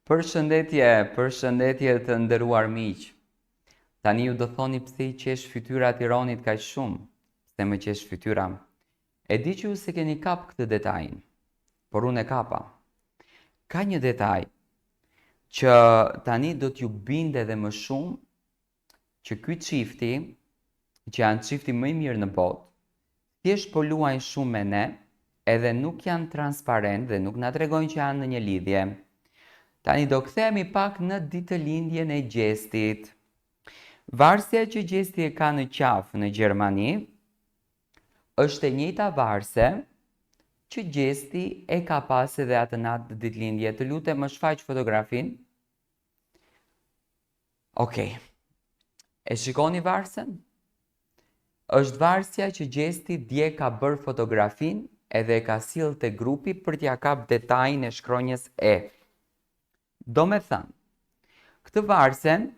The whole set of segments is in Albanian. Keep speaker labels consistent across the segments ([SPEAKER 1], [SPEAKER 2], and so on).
[SPEAKER 1] Përshëndetje të nderuar miq. Tani ju do thoni pse I qesh fytyra Tironit kaq shumë, pse më qesh fytyra. E di që ju se keni kap këtë detajin, por unë e kapa. Ka një detaj që tani do t'ju binde dhe më shumë që ky çifti, që janë çifti më I mirë në botë, thjesht po luajnë shumë me ne, edhe nuk janë transparent dhe nuk na tregojnë që janë në një lidhje. Tani do kthehemi pak në ditëlindjen e Gjestit. Varsja që Gjesti e ka në qafë në Gjermani është e njëjta varse që Gjesti e ka pas edhe atë natë ditëlindje. Të lutem më shfaq fotografin. Okej. E shikoni varsen? Është varsja që Gjesti dje ka bërë fotografin edhe e ka sjellë te grupi për t'ja kap detajin e shkronjës E. Do me thënë, këtë varsen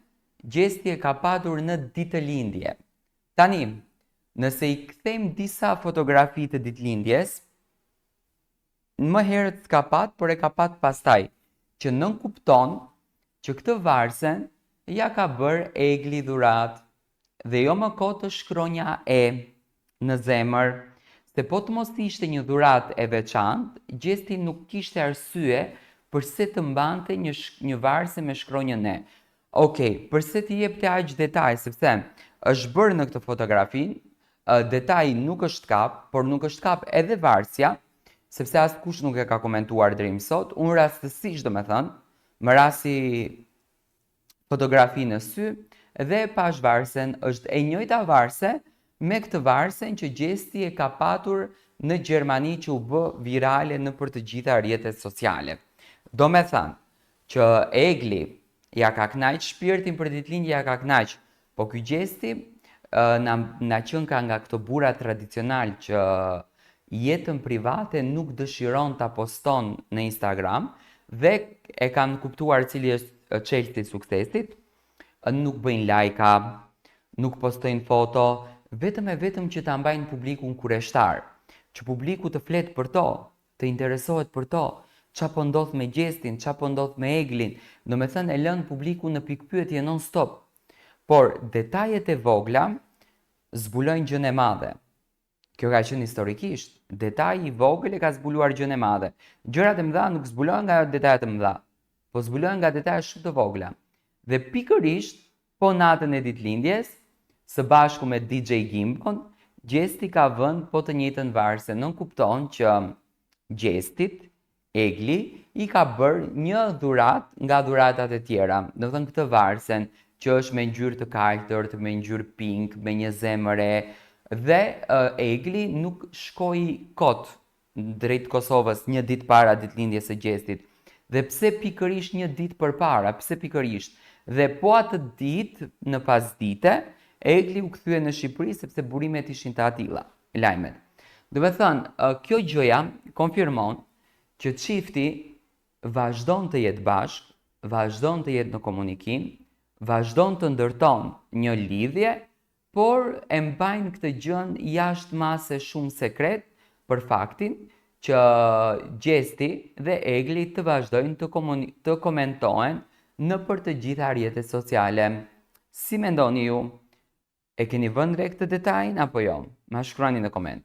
[SPEAKER 1] Gjesti e ka patur në ditëlindje. Tani, nëse I kthejmë disa fotografi të ditëlindjes, më herët s'ka pat, por e ka pat pastaj, që nënkupton që këtë varsen ja ka bërë Egli dhurat, dhe jo më kotë shkronja E në zemër, se po të mos ishte një dhurat e veçantë, Gjesti nuk kishte arsye përse të mbante një varse me shkronjën E. Okej, përse t'i jepte aq detaj, sepse është bërë në këtë fotografin, detaji nuk është kap, por nuk është kap edhe varsja, sepse askush nuk e ka komentuar deri më sot. Unë rastësisht, domethënë, më rasi fotografi në sy dhe pash varsen, është e njëjta varse me këtë varsen që Gjesti e ka patur në Gjermani që u bë virale nëpër të gjitha rrjetet sociale. Do me thënë që Egli ja ka knaq shpirtin për ditëlindje, ja ka knaq, po ky Gjesti na qen ka nga këto burra tradicional që jetën private nuk dëshiron ta poston në Instagram dhe e kanë kuptuar cili është çelësi I suksesit. Nuk bëjnë lajka, nuk postojnë foto, vetëm e vetëm që ta mbajnë publikun kureshtar, që publiku të flet për to, të interesohet për to. Qa po ndodh me Gjestin, qa po ndodh me Eglin, do me thënë e lënë publiku në pikpyetje non stop. Por detajet e vogla zbulojnë gjën e madhe. Kjo ka qenë historikisht, detaji I vogël e ka zbuluar gjën e madhe. Gjërat e mëdha nuk zbulohen nga detajet e mëdha, po zbulohen nga detajet shumë të vogla. Dhe pikërisht, po natën e ditëlindjes, së bashku me DJ Gimbon, Gjesti ka vënë po të njëjtën varse. Nënkupton që Gjestit Egli I ka bërë një dhurat nga dhuratat e tjera. Do thënë këtë varsen që është me ngjyrë të kaltërt, me ngjyrë pink, me një zemër e, dhe Egli nuk shkoi kot drejt Kosovës një ditë para ditëlindjes së Gjestit. Dhe pse pikërisht një ditë përpara, pse pikërisht? Dhe po atë ditë në pasdite, Egli u kthye në Shqipëri sepse burimet ishin të atilla, lajmet. Do me thënë, kjo gjëja konfirmon që çifti vazhdon të jetë bashkë, vazhdon të jetë në komunikim, vazhdon të ndërton një lidhje, por e mbajnë këtë gjën jashtë mase shumë sekret për faktin që Gjesti dhe Egli të vazhdojnë të komentojnë nëpër të gjitha rrjetet sociale. Si mendoni ju? E keni vënë re këtë detajin apo jo? Ma shkruani në koment.